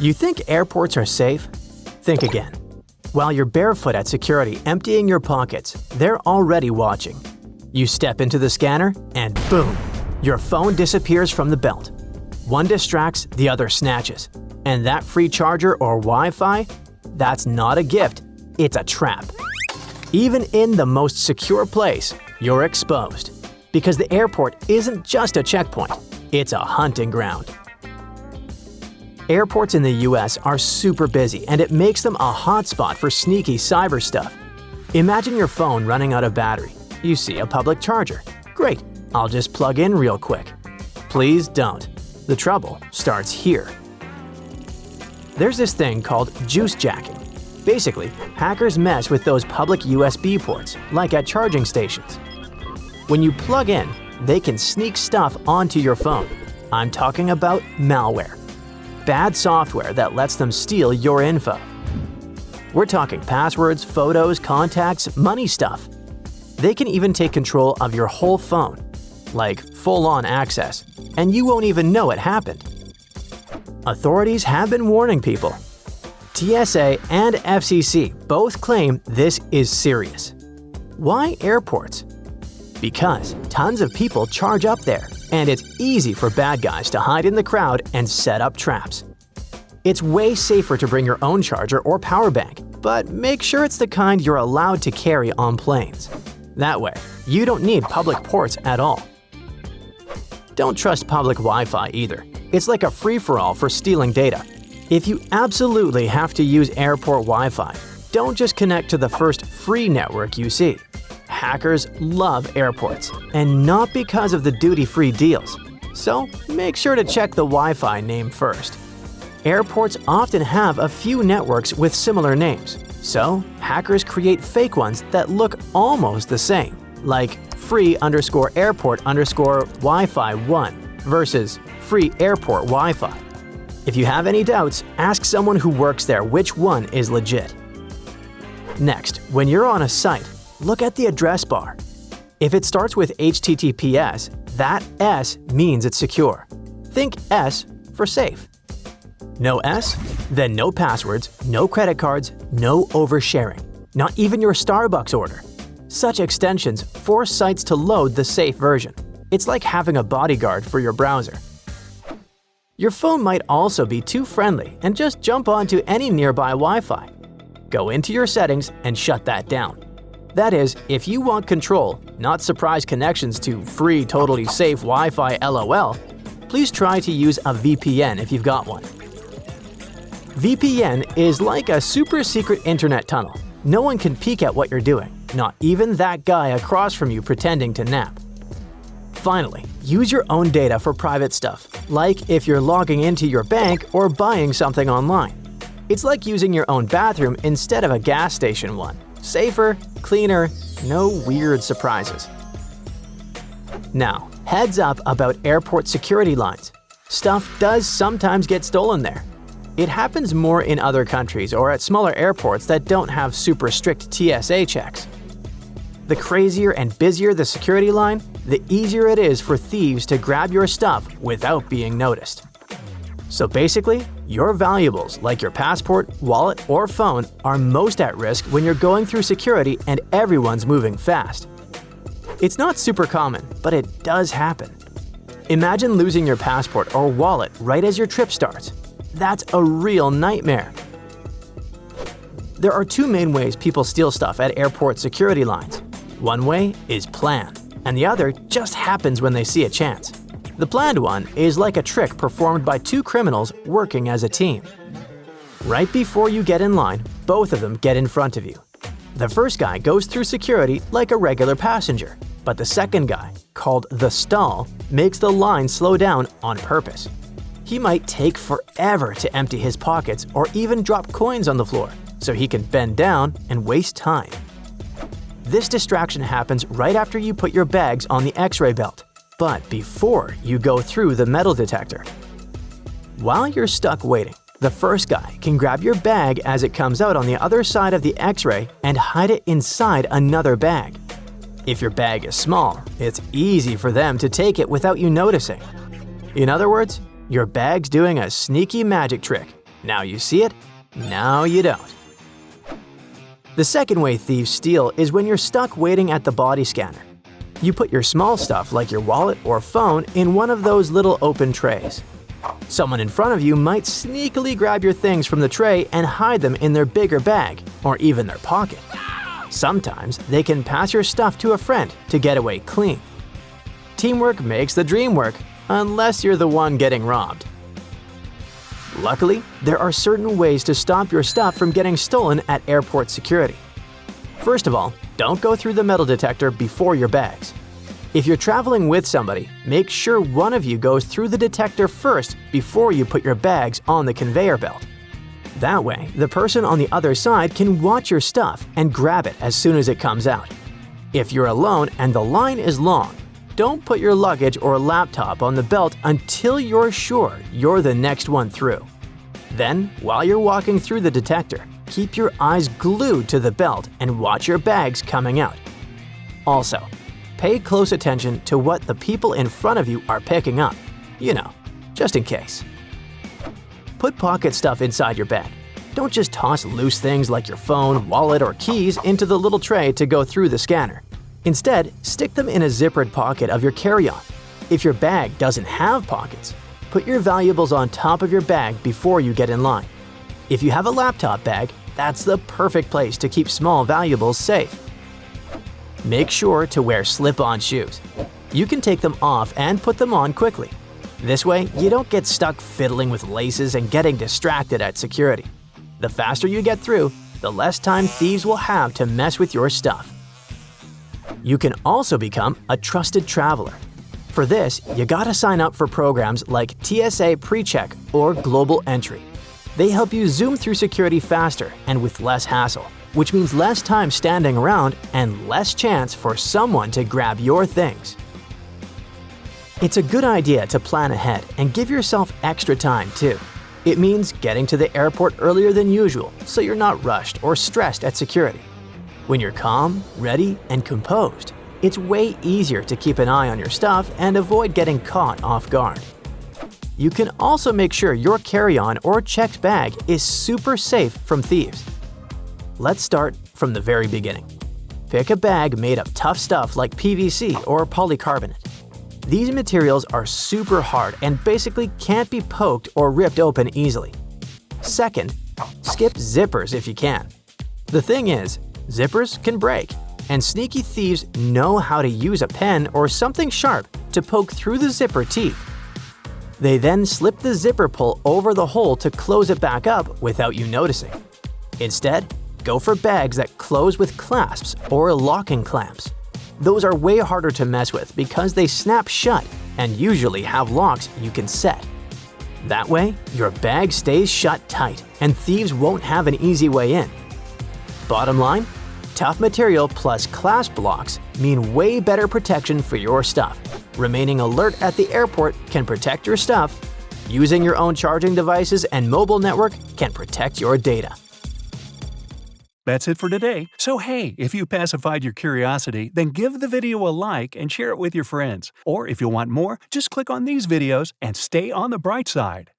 You think airports are safe? Think again. While you're barefoot at security emptying your pockets, they're already watching. You step into the scanner and boom! Your phone disappears from the belt. One distracts, the other snatches. And that free charger or Wi-Fi? That's not a gift, it's a trap. Even in the most secure place, you're exposed. Because the airport isn't just a checkpoint, it's a hunting ground. Airports in the US are super busy and it makes them a hotspot for sneaky cyber stuff. Imagine your phone running out of battery. You see a public charger. Great, I'll just plug in real quick. Please don't. The trouble starts here. There's this thing called juice jacking. Basically, hackers mess with those public USB ports, like at charging stations. When you plug in, they can sneak stuff onto your phone. I'm talking about malware. Bad software that lets them steal your info. We're talking passwords, photos, contacts, money stuff. They can even take control of your whole phone, like full-on access, and you won't even know it happened. Authorities have been warning people. TSA and FCC both claim this is serious. Why airports? Because tons of people charge up there, and it's easy for bad guys to hide in the crowd and set up traps. It's way safer to bring your own charger or power bank, but make sure it's the kind you're allowed to carry on planes. That way, you don't need public ports at all. Don't trust public Wi-Fi either. It's like a free-for-all for stealing data. If you absolutely have to use airport Wi-Fi, don't just connect to the first free network you see. Hackers love airports, and not because of the duty-free deals. So make sure to check the Wi-Fi name first. Airports often have a few networks with similar names, so hackers create fake ones that look almost the same, like free_airport_Wi-Fi 1 versus free airport Wi-Fi. If you have any doubts, ask someone who works there which one is legit. Next, when you're on a site, look at the address bar. If it starts with HTTPS, that S means it's secure. Think S for safe. No S? Then no passwords, no credit cards, no oversharing. Not even your Starbucks order. Such extensions force sites to load the safe version. It's like having a bodyguard for your browser. Your phone might also be too friendly and just jump onto any nearby Wi-Fi. Go into your settings and shut that down. That is, if you want control, not surprise connections to free, totally safe Wi-Fi LOL, please try to use a VPN if you've got one. VPN is like a super secret internet tunnel. No one can peek at what you're doing, not even that guy across from you pretending to nap. Finally, use your own data for private stuff, like if you're logging into your bank or buying something online. It's like using your own bathroom instead of a gas station one. Safer, cleaner, no weird surprises. Now, heads up about airport security lines. Stuff does sometimes get stolen there. It happens more in other countries or at smaller airports that don't have super strict TSA checks. The crazier and busier the security line, the easier it is for thieves to grab your stuff without being noticed. So basically, your valuables like your passport, wallet, or phone are most at risk when you're going through security and everyone's moving fast. It's not super common, but it does happen. Imagine losing your passport or wallet right as your trip starts. That's a real nightmare. There are two main ways people steal stuff at airport security lines. One way is planned, and the other just happens when they see a chance. The planned one is like a trick performed by two criminals working as a team. Right before you get in line, both of them get in front of you. The first guy goes through security like a regular passenger, but the second guy, called the stall, makes the line slow down on purpose. He might take forever to empty his pockets or even drop coins on the floor, so he can bend down and waste time. This distraction happens right after you put your bags on the X-ray belt, but before you go through the metal detector. While you're stuck waiting, the first guy can grab your bag as it comes out on the other side of the X-ray and hide it inside another bag. If your bag is small, it's easy for them to take it without you noticing. In other words, your bag's doing a sneaky magic trick, Now you see it, now you don't. The second way thieves steal is when you're stuck waiting at the body scanner. You put your small stuff like your wallet or phone in one of those little open trays. Someone in front of you might sneakily grab your things from the tray and hide them in their bigger bag or even their pocket. Sometimes they can pass your stuff to a friend to get away clean. Teamwork makes the dream work, unless you're the one getting robbed. Luckily, there are certain ways to stop your stuff from getting stolen at airport security. First of all, don't go through the metal detector before your bags. If you're traveling with somebody, make sure one of you goes through the detector first before you put your bags on the conveyor belt. That way, the person on the other side can watch your stuff and grab it as soon as it comes out. If you're alone and the line is long, don't put your luggage or laptop on the belt until you're sure you're the next one through. Then, while you're walking through the detector, keep your eyes glued to the belt and watch your bags coming out. Also, pay close attention to what the people in front of you are picking up, just in case. Put pocket stuff inside your bag. Don't just toss loose things like your phone, wallet, or keys into the little tray to go through the scanner. Instead, stick them in a zippered pocket of your carry-on. If your bag doesn't have pockets, put your valuables on top of your bag before you get in line. If you have a laptop bag, that's the perfect place to keep small valuables safe. Make sure to wear slip-on shoes. You can take them off and put them on quickly. This way, you don't get stuck fiddling with laces and getting distracted at security. The faster you get through, the less time thieves will have to mess with your stuff. You can also become a trusted traveler. For this, you gotta sign up for programs like TSA PreCheck or Global Entry. They help you zoom through security faster and with less hassle, which means less time standing around and less chance for someone to grab your things. It's a good idea to plan ahead and give yourself extra time too. It means getting to the airport earlier than usual so you're not rushed or stressed at security. When you're calm, ready, and composed, it's way easier to keep an eye on your stuff and avoid getting caught off guard. You can also make sure your carry-on or checked bag is super safe from thieves. Let's start from the very beginning. Pick a bag made of tough stuff like PVC or polycarbonate. These materials are super hard and basically can't be poked or ripped open easily. Second, skip zippers if you can. The thing is, zippers can break, and sneaky thieves know how to use a pen or something sharp to poke through the zipper teeth. They then slip the zipper pull over the hole to close it back up without you noticing. Instead, go for bags that close with clasps or locking clamps. Those are way harder to mess with because they snap shut and usually have locks you can set. That way, your bag stays shut tight and thieves won't have an easy way in. Bottom line, tough material plus clasp locks mean way better protection for your stuff. Remaining alert at the airport can protect your stuff. Using your own charging devices and mobile network can protect your data. That's it for today. So hey, if you pacified your curiosity, then give the video a like and share it with your friends. Or if you want more, just click on these videos and stay on the bright side.